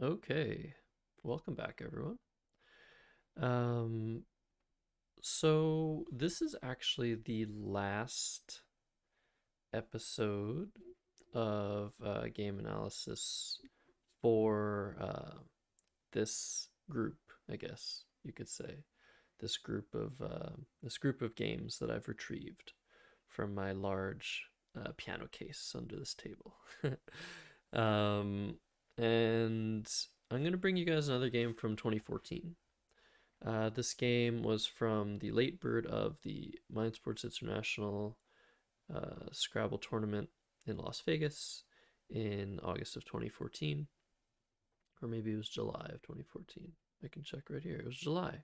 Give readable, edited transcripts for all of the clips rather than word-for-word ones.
Okay, welcome back, everyone. Um, so this is actually the last episode of game analysis for this group, I guess you could say. This group of games that I've retrieved from my large piano case under this table. um, and I'm gonna bring you guys another game from 2014. This game was from the late bird of the Mind Sports International Scrabble tournament in Las Vegas in August of 2014, or maybe it was July of 2014. I can check right here. It was July.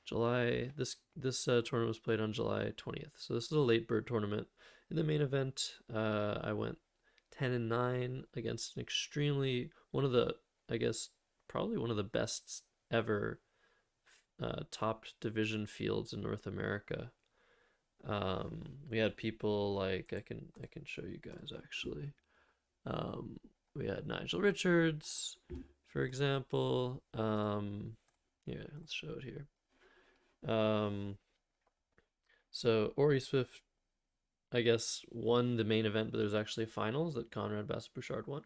July. This tournament was played on July 20th. So this is a late bird tournament. In the main event, I went 10-9 against an extremely one of the I guess probably one of the best ever top division fields in North America. We had people like I can show you guys actually. Um, we had Nigel Richards, for example. Yeah, let's show it here. Um, so Ori Swift, I guess, won the main event, but there's actually a finals that Conrad Bassett Bouchard won.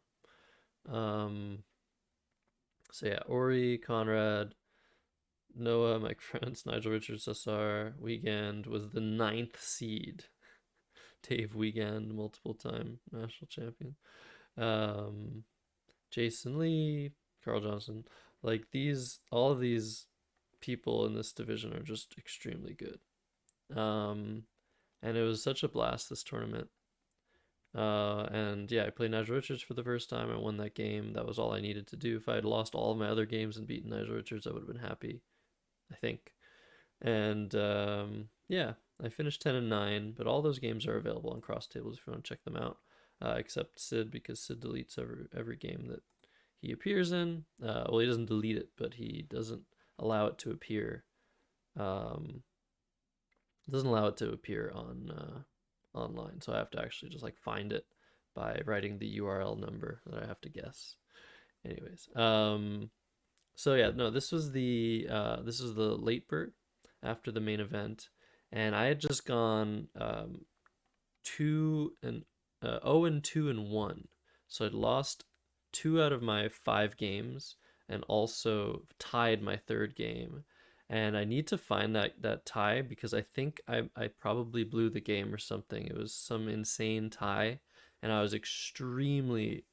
Um, so yeah, Ori, Conrad, Noah, Mike France, Nigel Richards, Sassar, Weekend was the ninth seed. Dave Wiegand, multiple time national champion. Um, Jason Lee, Carl Johnson. Like all of these people in this division are just extremely good. Um, and it was such a blast this tournament. And yeah, I played Nigel Richards for the first time. I won that game. That was all I needed to do. If I had lost all of my other games and beaten Nigel Richards, I would have been happy, I think. And yeah, I finished 10-9. But all those games are available on Cross Tables if you want to check them out. Except Sid, because Sid deletes every game that he appears in. Well, he doesn't delete it, but he doesn't allow it to appear. Um, doesn't allow it to appear on online, so I have to actually just like find it by writing the URL number that I have to guess. Anyways, so yeah, no, this was the late bird after the main event, and I had just gone 0-2 and 1, so I'd lost 2 out of my 5 games, and also tied my third game. And I need to find that tie because I think I probably blew the game or something. It was some insane tie, and I was extremely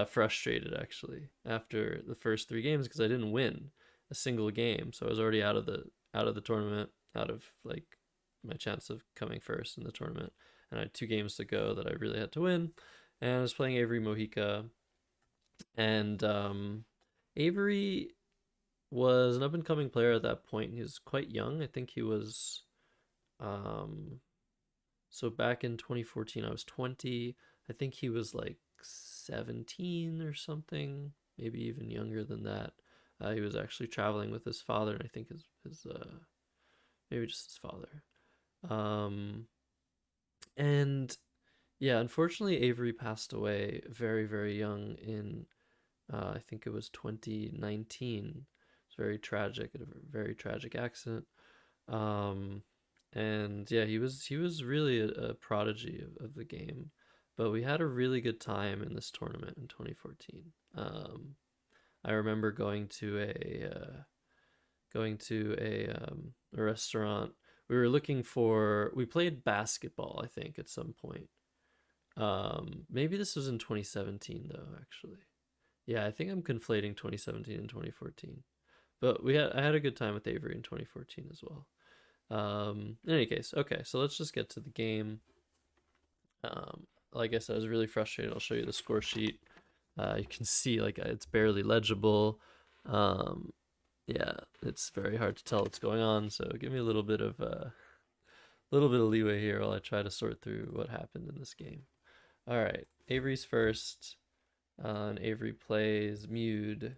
frustrated actually after the first 3 games because I didn't win a single game, so I was already out of the tournament, out of like my chance of coming first in the tournament, and I had 2 games to go that I really had to win. And I was playing Avery Mojica, and Avery was an up and coming player at that point. He was quite young. I think he was um, so back in 2014, I was 20. I think he was like 17 or something, maybe even younger than that. He was actually traveling with his father, and I think his maybe just his father. Um, and yeah, unfortunately, Avery passed away very, very young in, I think it was 2019. It's very tragic, a very tragic accident. Um, and yeah, he was really a prodigy of the game. But we had a really good time in this tournament in 2014. I remember going to a restaurant. We played basketball, I think, at some point. Maybe this was in 2017 though, actually. Yeah, I think I'm conflating 2017 and 2014. But I had a good time with Avery in 2014 as well. In any case, okay, so let's just get to the game. Like I said, I was really frustrated. I'll show you the score sheet. You can see like it's barely legible. Um, yeah, it's very hard to tell what's going on. So give me a little bit of leeway here while I try to sort through what happened in this game. All right, Avery's first. And Avery plays Mude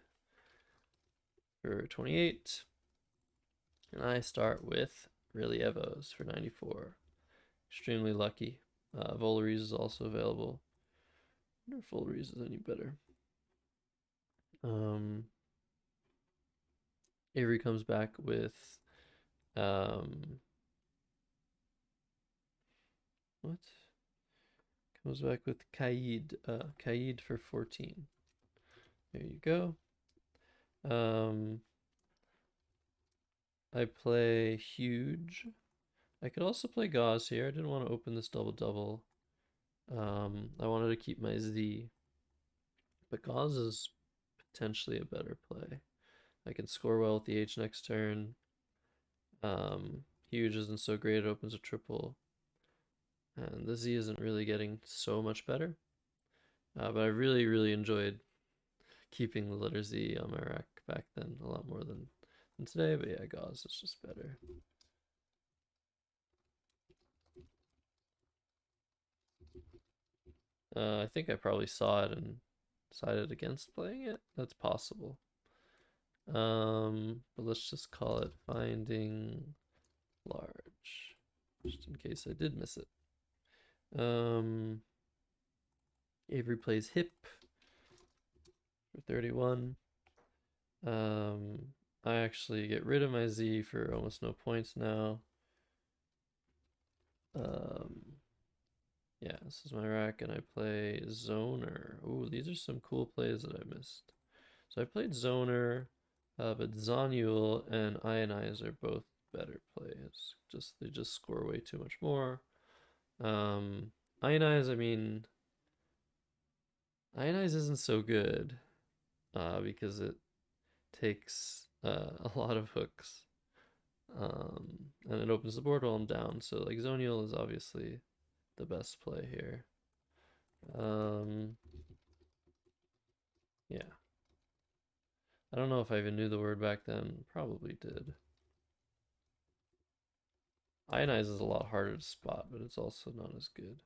for 28. And I start with Evos for 94. Extremely lucky. Volaries is also available. I wonder if Volaries is any better. Um, Avery comes back with um, what? Comes back with Kaid. Kaid for 14. There you go. I play huge. I could also play Gauze here. I didn't want to open this double double. I wanted to keep my Z, but Gauze is potentially a better play. I can score well with the H next turn. Huge isn't so great. It opens a triple, and the Z isn't really getting so much better. But I really enjoyed keeping the letter Z on my rack back then a lot more than today. But yeah, Gauze is just better. I think I probably saw it and decided against playing it. That's possible. But let's just call it finding large, just in case I did miss it. Avery plays hip for 31. I actually get rid of my Z for almost no points now. Yeah, this is my rack, and I play Zoner. Ooh, these are some cool plays that I missed. So I played Zoner, but Zonule and Ionize are both better plays. They just score way too much more. Ionize, I mean, Ionize isn't so good because it takes a lot of hooks, and it opens the board while I'm down. So like Zonial is obviously the best play here. Yeah. I don't know if I even knew the word back then. Probably did. Ionize is a lot harder to spot, but it's also not as good.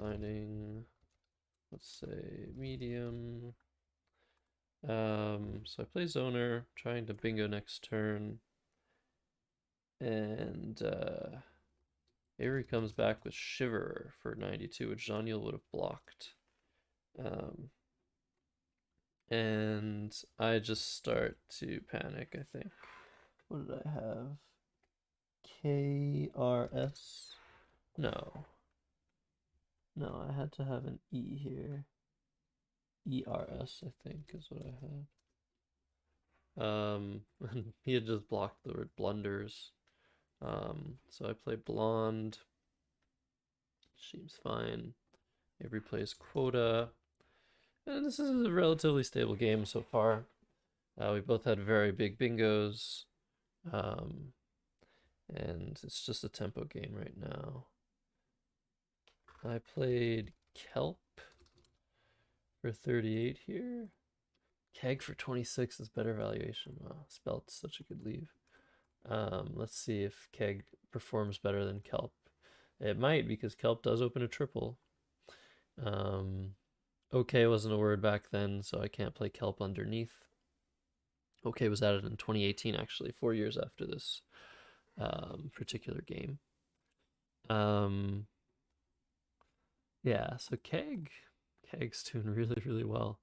Finding, let's say, medium. So I play Zoner, trying to bingo next turn. And Avery comes back with Shiver for 92, which Janiel would have blocked. And I just start to panic, I think. What did I have? KRS? No. No, I had to have an E here. ERS, I think, is what I had. He had just blocked the word blunders. So I play blonde. Seems fine. Avery plays quota. And this is a relatively stable game so far. We both had very big bingos. And it's just a tempo game right now. I played Kelp for 38 here. Keg for 26 is better valuation. Wow, Spelt's such a good leave. Let's see if Keg performs better than Kelp. It might, because Kelp does open a triple. Okay wasn't a word back then, so I can't play Kelp underneath. Okay was added in 2018, actually, 4 years after this particular game. Yeah, so Keg's doing really well.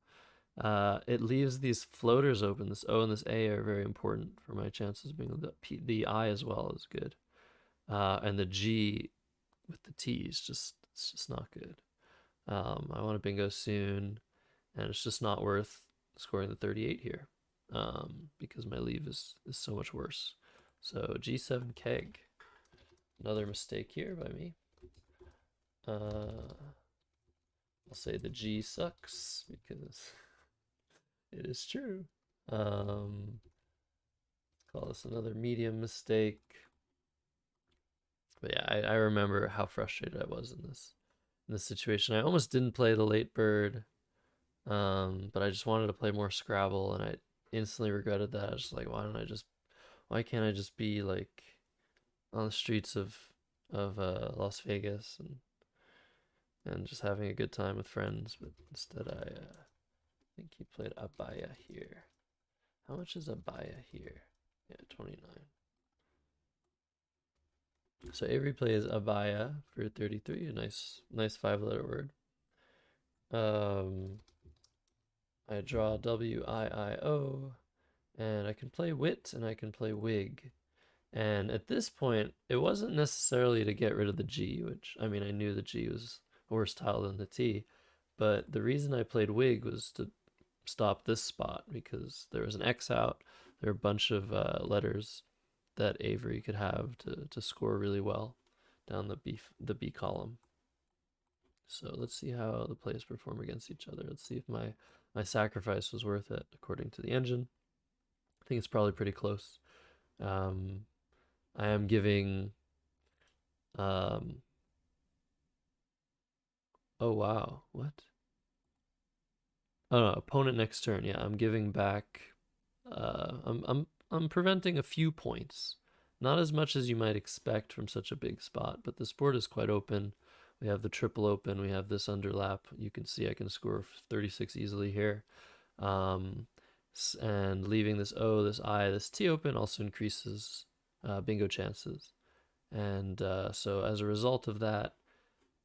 It leaves these floaters open. This O and this A are very important for my chances of being the I as well is good. And the G with the T is it's just not good. I want to bingo soon, and it's just not worth scoring the 38 here because my leave is so much worse. So G7 Keg. Another mistake here by me. I'll say the G sucks because it is true. Call this another medium mistake. But yeah, I remember how frustrated I was in this situation. I almost didn't play the late bird, but I just wanted to play more Scrabble, and I instantly regretted that. I was just like, why can't I just be like on the streets of Las Vegas and just having a good time with friends? But instead, I think he played Abaya here. How much is Abaya here? Yeah, 29. So Avery plays Abaya for 33, a nice 5-letter word. I draw W-I-I-O, and I can play wit and I can play wig. And at this point, it wasn't necessarily to get rid of the G, which, I mean, I knew the G was a worse tile than the T, but the reason I played wig was to stop this spot because there was an X out. There are a bunch of letters that Avery could have to score really well down the B column. So let's see how the plays perform against each other. Let's see if my sacrifice was worth it according to the engine. I think it's probably pretty close. Um, I am giving. Oh wow, what? Oh no, opponent next turn. Yeah, I'm giving back. I'm preventing a few points, not as much as you might expect from such a big spot. But this board is quite open. We have the triple open. We have this underlap. You can see I can score 36 easily here. Um, and leaving this O, this I, this T open also increases bingo chances. And so as a result of that,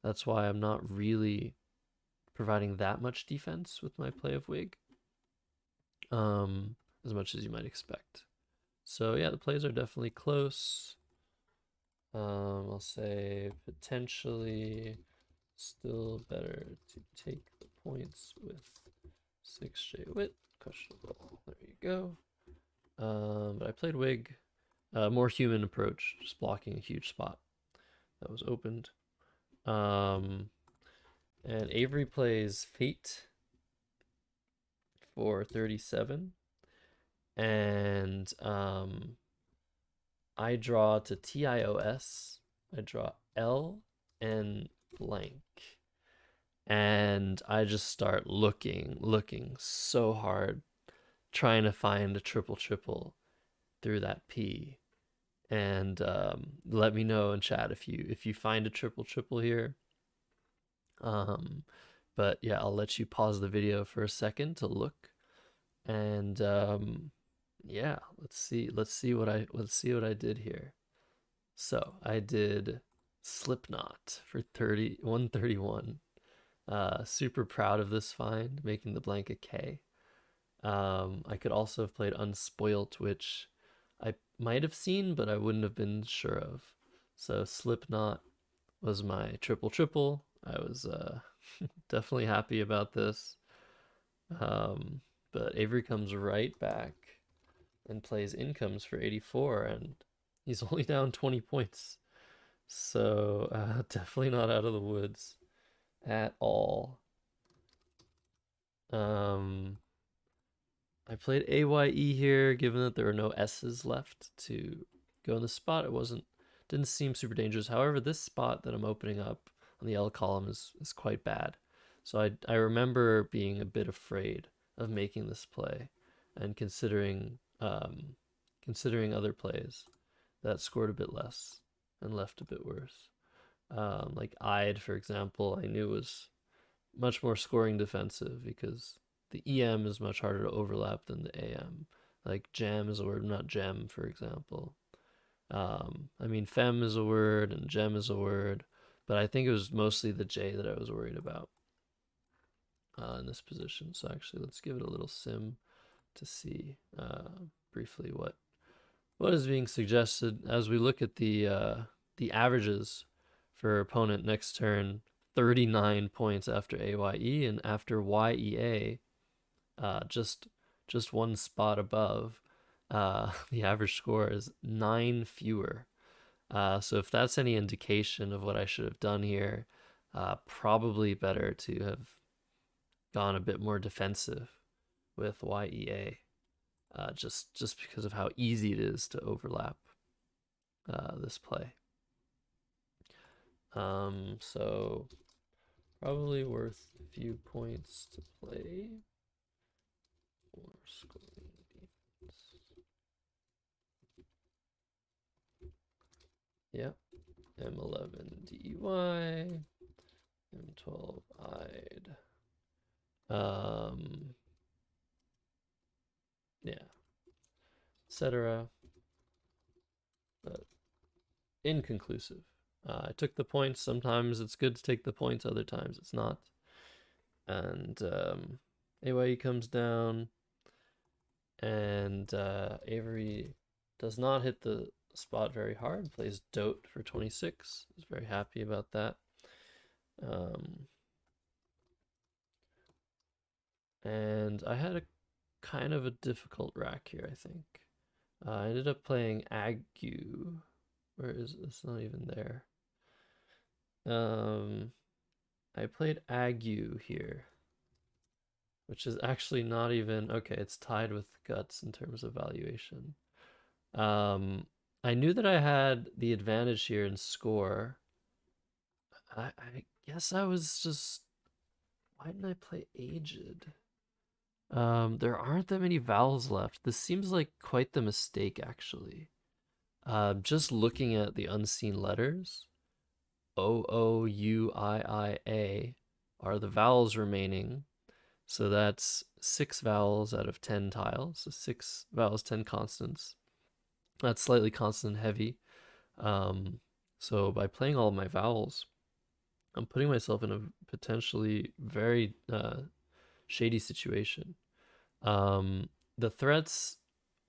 that's why I'm not really providing that much defense with my play of wig, as much as you might expect. So yeah, the plays are definitely close. I'll say potentially still better to take the points with 6J wit. Questionable. There you go. But I played wig. More human approach, just blocking a huge spot that was opened. And Avery plays Fate for 37. And I draw to TIOS. I draw L and blank. And I just start looking so hard, trying to find a triple triple through that P. And let me know in chat if you find a triple triple here. But yeah, I'll let you pause the video for a second to look. And yeah, let's see what I did here. So I did Slipknot for 131. Super proud of this find, making the blank a K. I could also have played Unspoilt, which I might have seen, but I wouldn't have been sure of. So Slipknot was my triple triple. I was definitely happy about this. But Avery comes right back and plays Incomes for 84, and he's only down 20 points. So definitely not out of the woods at all. I played AYE here, given that there were no S's left to go in the spot. Didn't seem super dangerous. However, this spot that I'm opening up on the L column is quite bad. So I remember being a bit afraid of making this play, and considering other plays that scored a bit less and left a bit worse. Like I'd, for example, I knew was much more scoring defensive because the EM is much harder to overlap than the AM. Like jam is a word, not gem, for example. I mean, fem is a word and gem is a word, but I think it was mostly the J that I was worried about in this position. So actually, let's give it a little sim to see briefly what is being suggested as we look at the averages for opponent next turn. 39 points after AYE, and after YEA, just one spot above, the average score is 9 fewer. So if that's any indication of what I should have done here, probably better to have gone a bit more defensive with YEA, just because of how easy it is to overlap this play. So probably worth a few points to play for scoring defense. Yep. M11 DEY, M12 ID. Yeah, etc. But inconclusive. I took the points. Sometimes it's good to take the points, other times it's not. And AYE comes down, and Avery does not hit the spot very hard. Plays Dote for 26. Is very happy about that. Um, and I had a kind of a difficult rack here, I think. I ended up playing Ague. Where is this? Not even there. Um, I played Ague here, which is actually not even okay. It's tied with Guts in terms of valuation. Um, I knew that I had the advantage here in score. I guess I was just why didn't I play Aged? There aren't that many vowels left. This seems like quite the mistake, actually. Just looking at the unseen letters, O-O-U-I-I-A are the vowels remaining. So that's 6 vowels out of 10 tiles. So 6 vowels, 10 consonants. That's slightly consonant heavy. Um, so by playing all of my vowels, I'm putting myself in a potentially very shady situation. Um, the threats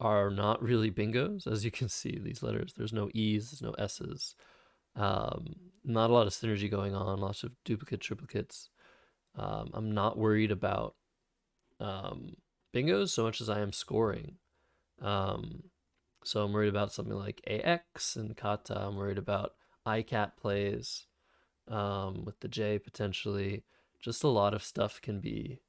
are not really bingos, as you can see. These letters, there's no E's, there's no S's. Not a lot of synergy going on, lots of duplicate triplicates. I'm not worried about um, bingos so much as I am scoring. Um, so I'm worried about something like AX and kata. I'm worried about ICAT plays with the J potentially. Just a lot of stuff can be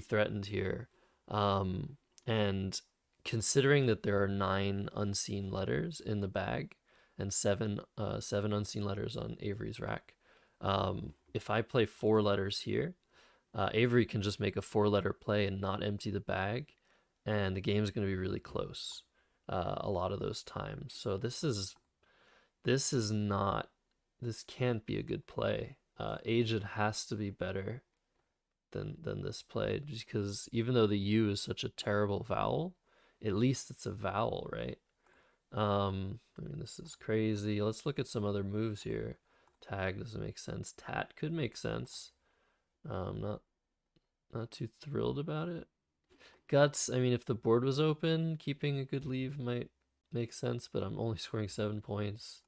threatened here. Um, and considering that there are 9 unseen letters in the bag and seven unseen letters on Avery's rack, if I play 4 letters here, Avery can just make a 4-letter play and not empty the bag, and the game's going to be really close a lot of those times. So this is not this can't be a good play. Aged has to be better than this play, just because even though the U is such a terrible vowel, at least it's a vowel, right? I mean, this is crazy. Let's look at some other moves here. Tag doesn't make sense. Tat could make sense. Not too thrilled about it. Guts, I mean, if the board was open, keeping a good leave might make sense, but I'm only scoring 7 points.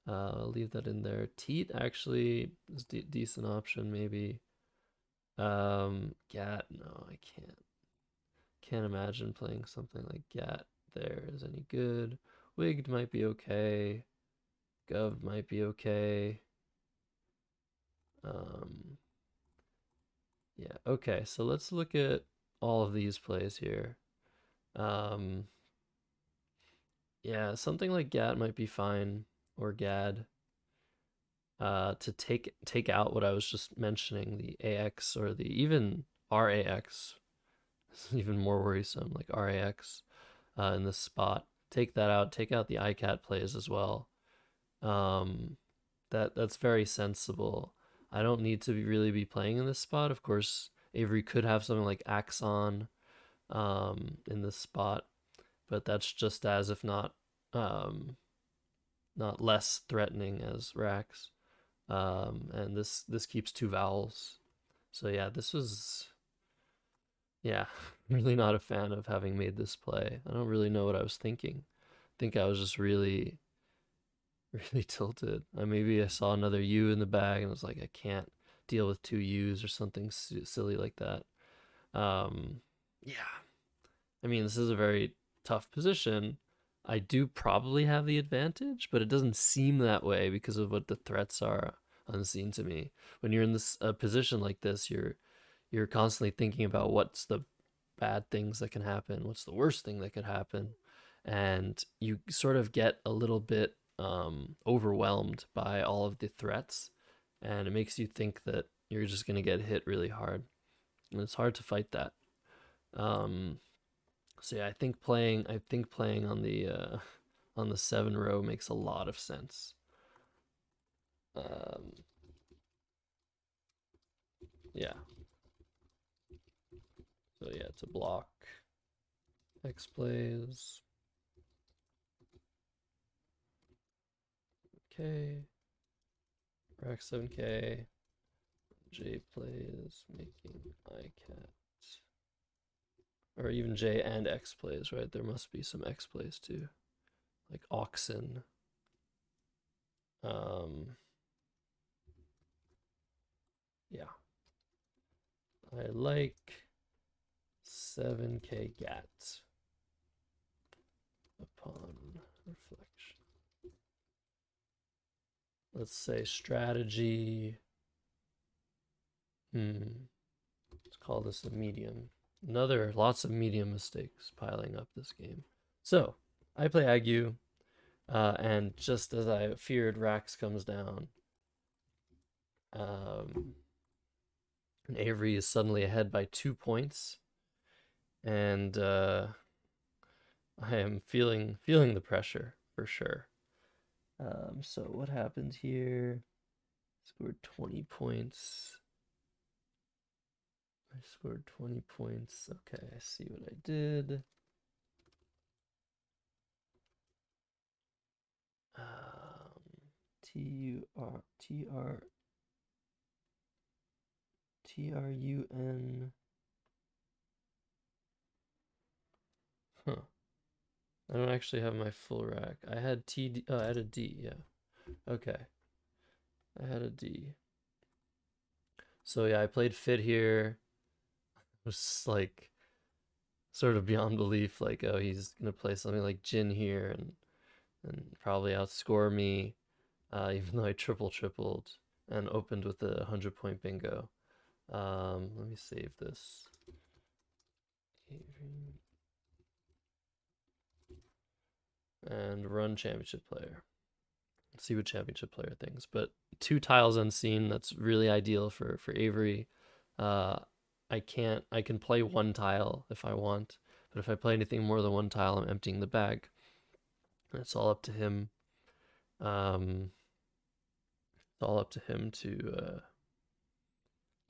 I'll leave that in there. Teat actually is a decent option, maybe. Gat, no, I can't. Can't imagine playing something like Gat there is any good. Wigged might be okay. Gov might be okay. Um, yeah, okay, so let's look at all of these plays here. Um, yeah, something like Gat might be fine, or Gad. To take out what I was just mentioning, the AX or the even RAX, even more worrisome, like RAX in this spot. Take that out. Take out the ICAT plays as well. Um, that's very sensible. I don't need to really be playing in this spot. Of course, Avery could have something like Axon in this spot, but that's just as if not less threatening as Rax. And this keeps 2 vowels. So yeah, this was yeah, really not a fan of having made this play. I don't really know what I was thinking. I think I was just really really tilted. Maybe I saw another U in the bag and was like, I can't deal with 2 U's or something silly like that. Yeah, I mean, this is a very tough position. I do probably have the advantage, but it doesn't seem that way because of what the threats are unseen to me. When you're in this position like this, you're constantly thinking about what's the bad things that can happen, what's the worst thing that could happen, and you sort of get a little bit overwhelmed by all of the threats, and it makes you think that you're just gonna get hit really hard, and it's hard to fight that. Um, so yeah, I think playing on the 7 row makes a lot of sense. Um, yeah. So yeah, to block X plays. Okay. Rack 7K. J plays making ICAT. or even J and X plays, right? There must be some X plays too, like oxen. Yeah, I like 7K GAT upon reflection. Let's say strategy. Let's call this a medium. Lots of medium mistakes piling up this game. So, I play Ague, and just as I feared, Rax comes down. And Avery is suddenly ahead by 2 points, and I am feeling the pressure for sure. So what happened here? Scored 20 points. I scored 20 points. Okay, I see what I did. TRUN. Huh. I don't actually have my full rack. I had TD. Oh, I had a D. Yeah. Okay. I had a D. So yeah, I played fit here. It was like sort of beyond belief. Like, oh, he's gonna play something like Jin here and probably outscore me, even though I tripled and opened with a 100-point bingo. Let me save this. And run championship player. Let's see what championship player thinks. But 2 tiles unseen, that's really ideal for Avery. I can play 1 tile if I want, but if I play anything more than 1 tile, I'm emptying the bag. It's all up to him. It's all up to him to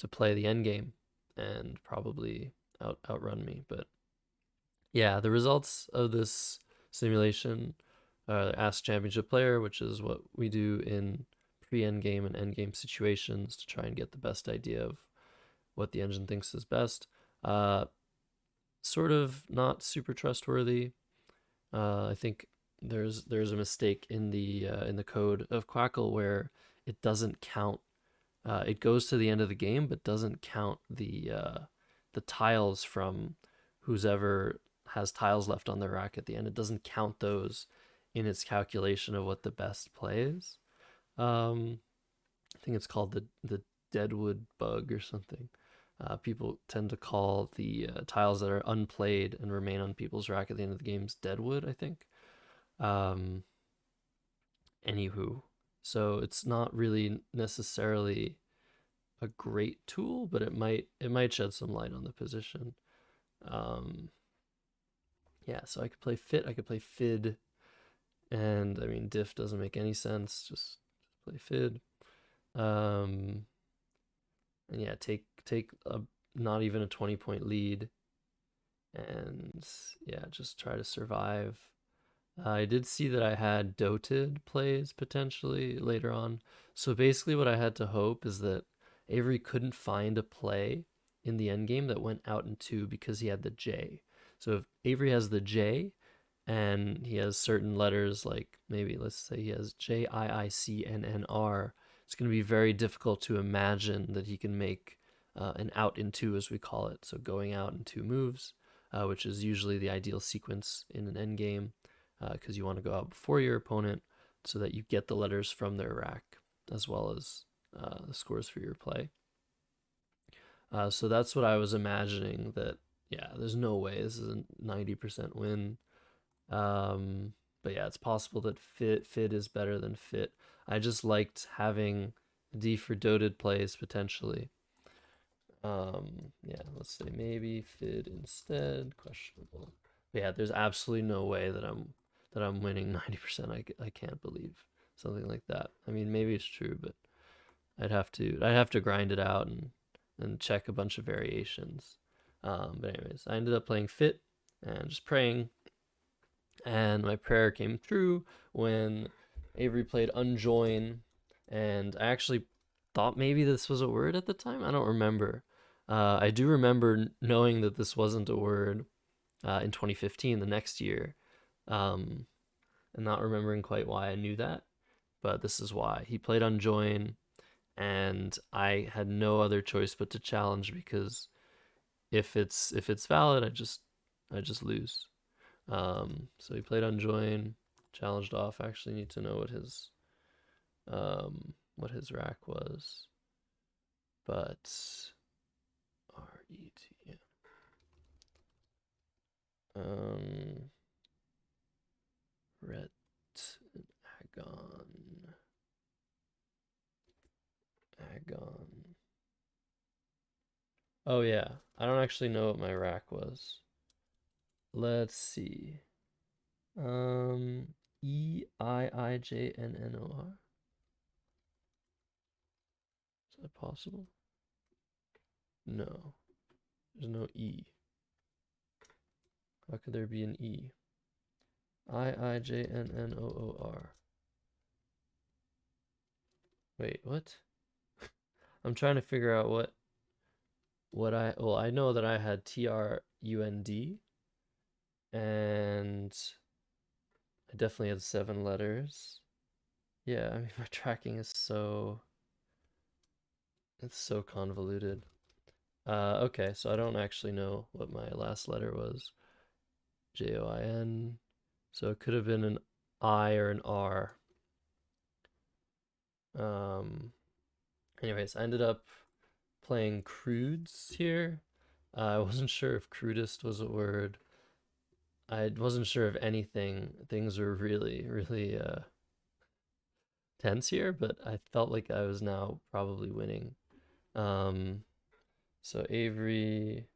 play the end game and probably outrun me. But yeah, the results of this simulation ask championship player, which is what we do in pre-end game and end game situations to try and get the best idea of what the engine thinks is best. Sort of not super trustworthy. I think there's a mistake in the code of Quackle where it doesn't count. It goes to the end of the game, but doesn't count the tiles from who's ever has tiles left on their rack at the end. It doesn't count those in its calculation of what the best play is. I think it's called the Deadwood bug or something. People tend to call the tiles that are unplayed and remain on people's rack at the end of the games Deadwood, I think. Anywho, so it's not really necessarily a great tool, but it might shed some light on the position. Yeah, so I could play fit, I could play fid, and I mean diff doesn't make any sense. Just play fid. And yeah, take a not even a 20-point lead, and yeah, just try to survive. I did see that I had doted plays potentially later on. So basically what I had to hope is that Avery couldn't find a play in the end game that went out in 2 because he had the J. So if Avery has the J and he has certain letters, like maybe let's say he has JIICNNR, it's going to be very difficult to imagine that he can make an out in 2, as we call it. So going out in 2 moves, which is usually the ideal sequence in an end game, because you want to go out before your opponent so that you get the letters from their rack as well as the scores for your play. So that's what I was imagining, that yeah, there's no way this is a 90% win. But yeah, it's possible that fit is better than fit. I just liked having D for doted plays potentially. Yeah, let's say maybe fid instead, questionable. But yeah, there's absolutely no way that I'm winning 90%. I can't believe something like that. I mean, maybe it's true, but I'd have to grind it out and check a bunch of variations. But anyways, I ended up playing fit and just praying, and my prayer came true when Avery played unjoin, and I actually thought maybe this was a word at the time. I don't remember. I do remember knowing that this wasn't a word, in 2015, the next year, and not remembering quite why I knew that, but this is why. He played on join, and I had no other choice but to challenge, because if it's valid, I just lose. So he played on join, challenged off. I actually need to know what his rack was, but RET. Ret Agon. Agon. Oh yeah, I don't actually know what my rack was. Let's see. EIIJNNOR. Is that possible? No, there's no E. How could there be an E? IIJNNOOR. Wait, what? I'm trying to figure out I know that I had TRUND, and I definitely had 7 letters. Yeah, I mean, my tracking is it's so convoluted. Okay, so I don't actually know what my last letter was. JOIN. So it could have been an I or an R. Anyways, I ended up playing crudes here. I wasn't sure if crudest was a word. I wasn't sure of anything. Things were really, really tense here, but I felt like I was now probably winning. Um, so Avery,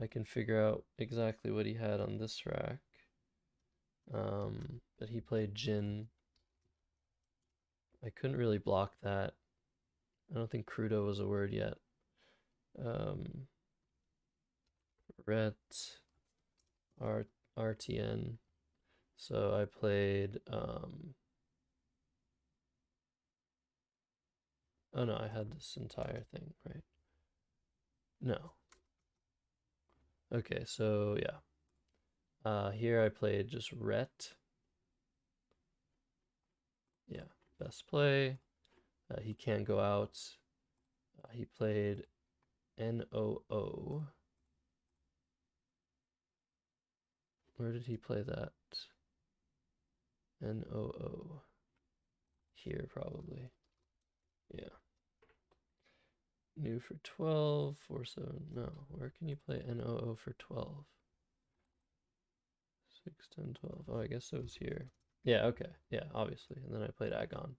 I can figure out exactly what he had on this rack. But he played Jin. I couldn't really block that. I don't think crudo was a word yet. Ret, RTN. So I played, oh no, I had this entire thing, right? No. Okay, so yeah. Here I played just Ret. Yeah, best play. He can't go out. He played NOO. Where did he play that? NOO. Here, probably. Yeah. New for 12, 4, 7. No, where can you play NOO for 12? 6, 10, 12. Oh, I guess it was here. Yeah, okay. Yeah, obviously. And then I played Agon.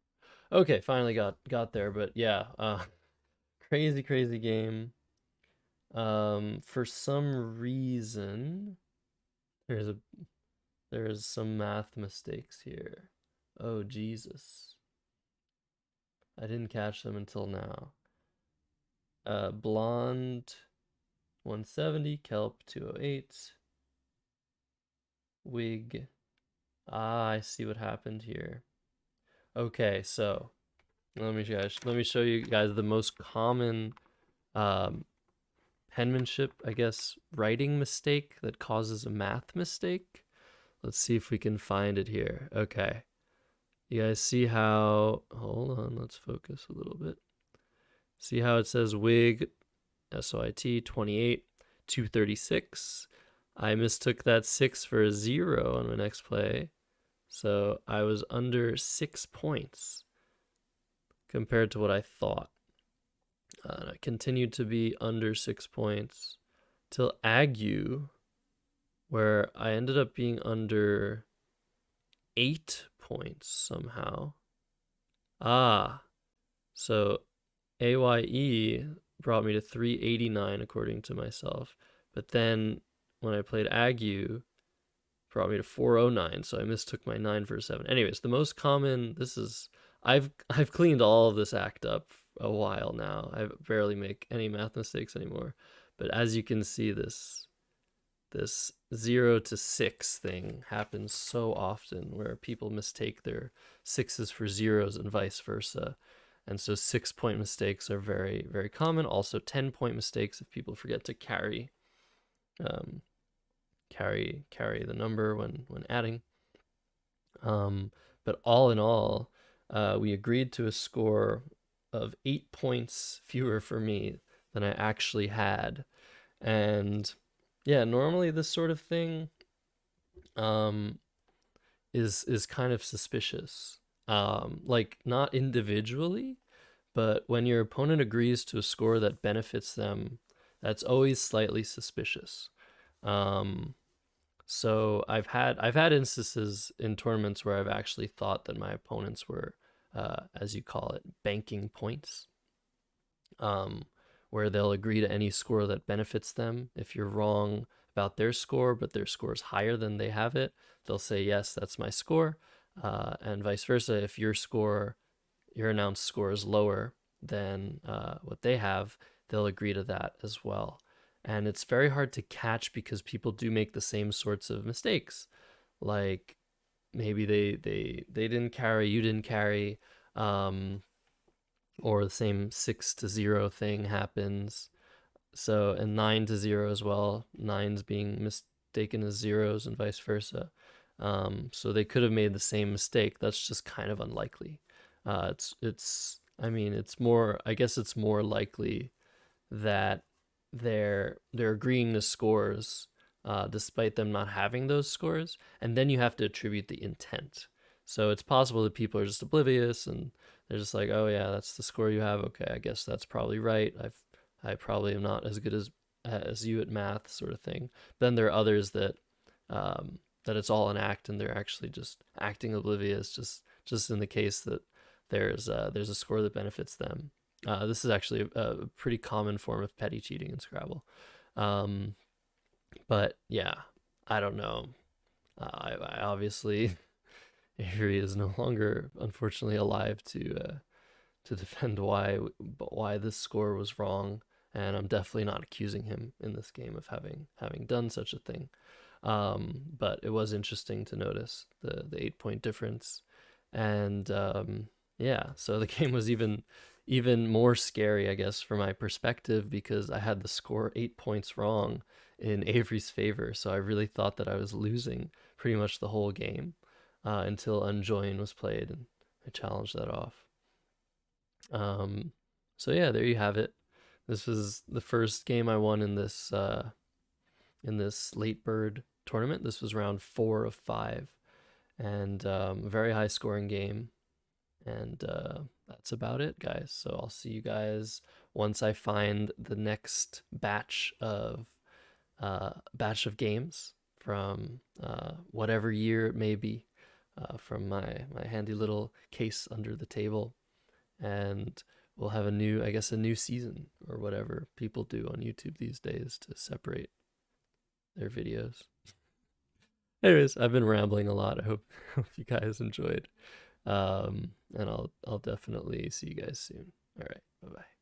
Okay, finally got there, but yeah, crazy, crazy game. For some reason, there's a there's some math mistakes here. Oh, Jesus. I didn't catch them until now. Blonde 170, kelp 208, wig. Ah, I see what happened here. Okay, so let me show you guys the most common penmanship, I guess, writing mistake that causes a math mistake. Let's see if we can find it here. Okay. You guys see how, hold on, let's focus a little bit. See how it says wig, SOIT 28, 236. I mistook that 6 for a 0 on my next play. So I was under 6 points compared to what I thought. I continued to be under 6 points till Ague, where I ended up being under 8 points somehow. So AYE brought me to 389 according to myself. But then when I played Ague, brought me to 409, so I mistook my 9 for a 7. Anyways, the most common, I've cleaned all of this act up a while now. I barely make any math mistakes anymore. But as you can see, this 0 to 6 thing happens so often, where people mistake their 6s for 0s and vice versa. And so 6-point mistakes are very, very common. Also 10-point mistakes if people forget to carry carry the number when adding. But all in all, we agreed to a score of 8 points fewer for me than I actually had. And yeah, normally this sort of thing um, is kind of suspicious. Like not individually, but when your opponent agrees to a score that benefits them, that's always slightly suspicious. Um, so I've had instances in tournaments where I've actually thought that my opponents were, as you call it, banking points, um, where they'll agree to any score that benefits them. If you're wrong about their score, but their score is higher than they have it, they'll say, yes, that's my score. And vice versa. If your announced score is lower than what they have, they'll agree to that as well. And it's very hard to catch because people do make the same sorts of mistakes. Like maybe they didn't carry, you didn't carry, um, or the same 6-0 thing happens. So, and 9-0 as well. Nines being mistaken as zeros and vice versa. So they could have made the same mistake. That's just kind of unlikely. I mean, it's more. I guess it's more likely that they're agreeing to scores, despite them not having those scores, and then you have to attribute the intent. So it's possible that people are just oblivious and they're just like, oh yeah, that's the score you have. Okay, I guess that's probably right. I probably am not as good as you at math, sort of thing. Then there are others that it's all an act and they're actually just acting oblivious, just in the case that there's a score that benefits them. This is actually a pretty common form of petty cheating in Scrabble. Um, but yeah, I don't know. I obviously Avery is no longer, unfortunately, alive to defend why this score was wrong, and I'm definitely not accusing him in this game of having done such a thing. But it was interesting to notice the 8 point difference, and yeah, so the game was even more scary, I guess, from my perspective because I had the score 8 points wrong in Avery's favor. So I really thought that I was losing pretty much the whole game, until Unjoin was played and I challenged that off. Um, so yeah, there you have it. This was the first game I won in this late bird tournament. This was round 4 of 5, and a very high scoring game. And that's about it, guys. So I'll see you guys once I find the next batch of games from whatever year it may be, from my handy little case under the table, and we'll have a new season or whatever people do on YouTube these days to separate their videos. Anyways, I've been rambling a lot. I hope you guys enjoyed. And I'll definitely see you guys soon. All right, bye bye.